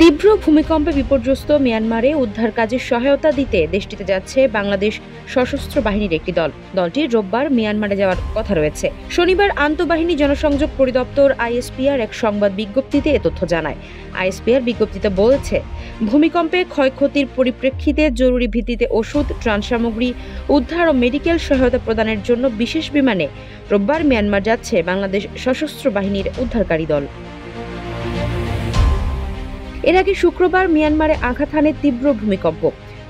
তীব্র ভূমিকম্পে বিপর্যস্ত মিয়ানমারে উদ্ধার কাজে সহায়তা দিতে দেশটিতে যাচ্ছে বাংলাদেশ সশস্ত্র বাহিনীর একটি দল। দলটির রোববার মিয়ানমারে যাওয়ার কথা রয়েছে। শনিবার আন্তঃবাহিনী জনসংযোগ পরিদপ্তর আইএসপিআর এক সংবাদ বিজ্ঞপ্তিতে এ তথ্য জানায়। আইএসপিআর বিজ্ঞপ্তিতে বলেছে, ভূমিকম্পে ক্ষয়ক্ষতির পরিপ্রেক্ষিতে জরুরি ভিত্তিতে ওষুধ, ত্রাণ সামগ্রী, উদ্ধার ও মেডিকেল সহায়তা প্রদানের জন্য বিশেষ বিমানে রোববার মিয়ানমার যাচ্ছে বাংলাদেশ সশস্ত্র বাহিনীর উদ্ধারকারী দল। এর আগে শুক্রবার মিয়ানমারে আঘাত হানে তীব্র ভূমিকম্প।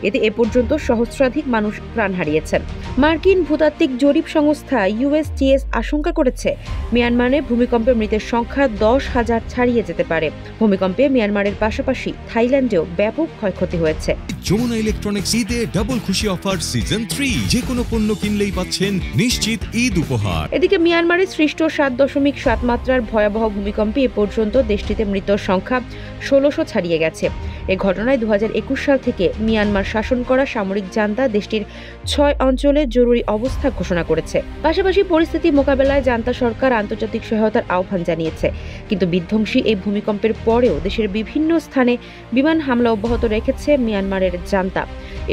এতে এ পর্যন্ত সহস্রাধিক মানুষ প্রাণ হারিয়েছেন। মার্কিন ভূতাত্ত্বিক জরিপ সংস্থা ইউএসজিএস আশঙ্কা করেছে, মিয়ানমারে ভূমিকম্পে মৃতের সংখ্যা 10,000 ছাড়িয়ে যেতে পারে। ভূমিকম্পে মিয়ানমারের পাশাপাশি থাইল্যান্ডেও ব্যাপক ক্ষয়ক্ষতি হয়েছে। যমুনা ইলেকট্রনিক্স ঈদে ডাবল খুশি অফার সিজন 3, যে কোনো পণ্য কিনলেই পাচ্ছেন নিশ্চিত ঈদ উপহার। এদিকে মিয়ানমারে সৃষ্ট 7.7 মাত্রার ভয়াবহ ভূমিকম্পে এ পর্যন্ত দেশটিতে মৃতের সংখ্যা 1600 ছাড়িয়ে গেছে। এ ঘটনায় 2021 সাল থেকে মিয়ানমার শাসন করা সামরিক জান্তা দেশটির 6 অঞ্চলে জরুরি অবস্থা ঘোষণা করেছে। পাশাপাশি পরিস্থিতি মোকাবেলায় জান্তা সরকার আন্তর্জাতিক সহায়তার আহ্বান জানিয়েছে। কিন্তু বিধ্বংসী এই ভূমিকম্পের পরেও দেশের বিভিন্ন স্থানে বিমান হামলা অব্যাহত রেখেছে মিয়ানমারের জান্তা।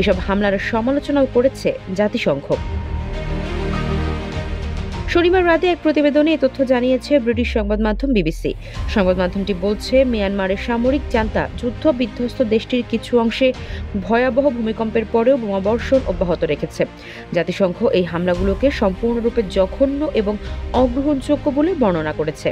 এসব হামলার সমালোচনাও করেছে জাতিসংঘ। শনিবার রাতে এক প্রতিবেদনে এ তথ্য জানিয়েছে ব্রিটিশ সংবাদ মাধ্যম বিবিসি। সংবাদ মাধ্যমটি বলছে, মিয়ানমারের সামরিক জান্তা যুদ্ধ বিধ্বস্ত দেশটির কিছু অংশে ভয়াবহ ভূমিকম্পের পরেও বোমাবর্ষণ অব্যাহত রেখেছে। জাতিসংঘ এই হামলাগুলোকে সম্পূর্ণরূপে জঘন্য এবং অগ্রহণযোগ্য বলে বর্ণনা করেছে।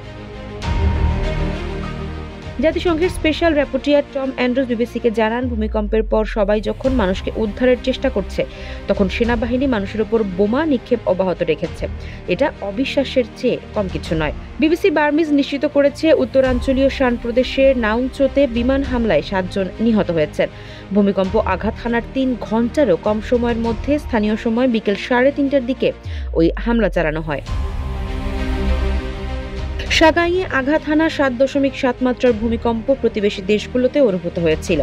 জাতিসংঘের স্পেশাল র্যাপোর্টিয়ার টম অ্যান্ড্রুজ বিবিসিকে জানান, ভূমিকম্পের পর সবাই যখন মানুষকে উদ্ধারের চেষ্টা করছে, তখন সেনাবাহিনী মানুষের উপর বোমা নিক্ষেপ অব্যাহত রেখেছে। এটা অবিশ্বাসের চেয়ে কম কিছু নয়। বিবিসি বার্মিজ নিশ্চিত করেছে, উত্তরাঞ্চলীয় শান প্রদেশের নাউংচোতে বিমান হামলায় 7 জন নিহত হয়েছেন। ভূমিকম্প আঘাত হানার 3 ঘন্টারও কম সময়ের মধ্যে স্থানীয় সময় বিকেল 3:30টার দিকে ওই হামলা চালানো হয়। সাগাইয়ে আঘাত হানা 7.7 মাত্রার ভূমিকম্প প্রতিবেশী দেশগুলোতে অনুভূত হয়েছিল।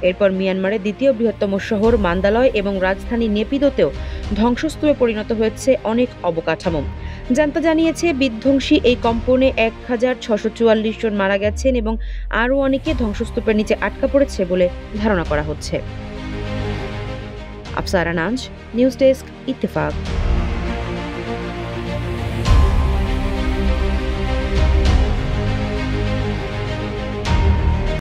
এরপর মিয়ানমারের দ্বিতীয় বৃহত্তম শহর মান্দালয় এবং রাজধানী নেপিদোতেও ধ্বংসস্তূপে পরিণত হয়েছে অনেক অবকাঠামো। জান্তা জানিয়েছে, বিধ্বংসী এই কম্পনে 1644 জন মারা গেছেন এবং আরও অনেকে ধ্বংসস্তূপের নিচে আটকা পড়েছে বলে ধারণা করা হচ্ছে। আফসারা নাজ, নিউজ ডেস্ক, ইত্তেফাক।